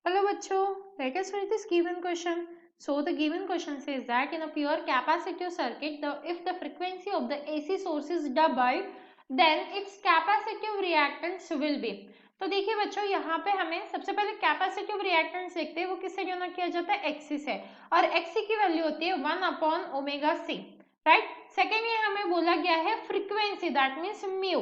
Hello bachcho, let us read this given question. So the given question says that in a pure capacitive circuit, if the frequency of the AC source is doubled, then its capacitive reactance will be. तो देखिए बच्चों यहाँ पे हमें सबसे पहले capacitive reactance देखते हैं, वो किससे डिनोट किया जाता है, एक्सी से, और एक्सी की वैल्यू होती है 1/ओमेगा c, राइट। सेकेंड ये हमें बोला गया है फ्रीक्वेंसी, दैट मीन्स म्यू।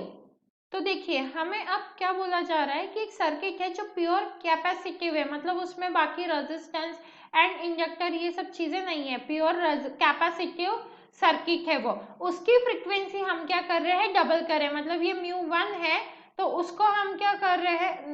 तो देखिए हमें अब क्या बोला जा रहा है कि एक सर्किट है जो प्योर कैपेसिटिव है, मतलब उसमें बाकी रेजिस्टेंस एंड इंडक्टर ये सब चीजें नहीं है, प्योर कैपेसिटिव सर्किट है वो, उसकी फ्रीक्वेंसी हम क्या कर रहे हैं, डबल कर रहे हैं। मतलब ये म्यू 1 है तो उसको हम क्या कर रहे हैं,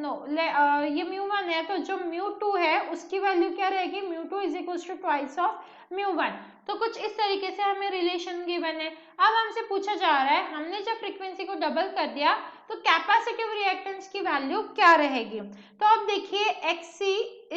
ये म्यू 1 है तो जो म्यू 2 है उसकी वैल्यू क्या रहेगी, mu 2 is equal to twice of mu 1। तो कुछ इस तरीके से हमें रिलेशन गिवन है। अब हमसे पूछा जा रहा है, हमने जब फ्रीक्वेंसी को डबल कर दिया तो कैपेसिटिव रिएक्टेंस की वैल्यू क्या रहेगी। तो अब देखिए XC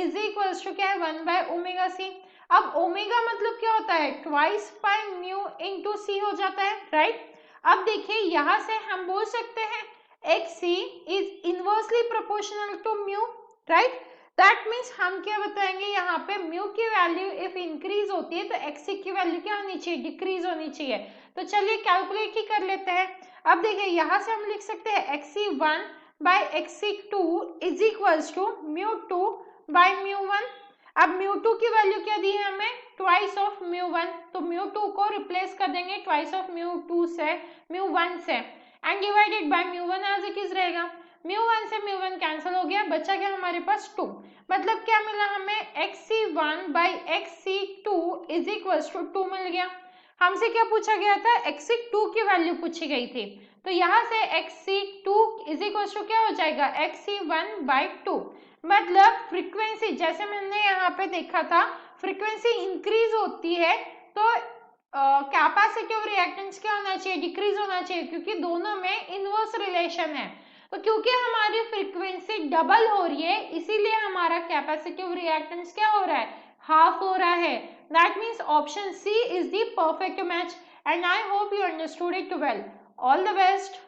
इज इक्वल टू क्या है, 1/ओमेगा c। अब ओमेगा मतलब क्या होता है, ट्वाइस पाई म्यू इनटू सी हो जाता है, राइट। अब देखिए यहां से हम बोल सकते हैं XC is inversely proportional to mu, right. That means हम क्या बताएंगे, यहाँ पे म्यू की वैल्यू इफ इंक्रीज होती है तो XC की वैल्यू क्या होनी चाहिए, डिक्रीज होनी चाहिए। तो चलिए कैलकुलेट ही कर लेते हैं। अब देखिए यहां से हम लिख सकते हैं XC1/XC2 is equal to mu 2/म्यू 1। अब म्यू 2 की वैल्यू क्या दी है हमें, ट्वाइस ऑफ म्यू 1, तो म्यू 2 को रिप्लेस कर देंगे ट्वाइस ऑफ म्यू 2 से, म्यू 1 से, and divided by mu 1 as it is रहेगा। म्यू 1 से म्यू 1 कैंसिल हो गया, बचा क्या हमारे पास 2। मतलब क्या मिला हमें, XC1/XC2 इज इक्वल टू 2 मिल गया। हमसे क्या पूछा गया था, XC2 की वैल्यू पूछी गई थी, तो यहाँ से XC2 इज इक्वल टू क्या हो जाएगा, XC1/2। मतलब फ्रीक्वेंसी जैसे मैंने यहाँ पे देखा था, फ्रीक्वेंसी इंक्रीज होती है तो कैपेसिटिव रिएक्टेंस क्या होना चाहिए, डिक्रीज होना चाहिए, क्योंकि दोनों में इनवर्स रिलेशन है। तो क्योंकि हमारी फ्रीक्वेंसी डबल हो रही है इसीलिए हमारा कैपेसिटिव रिएक्टेंस क्या हो रहा है, हाफ हो रहा है। That means option C is the perfect match, and I hope you understood it well. All the best.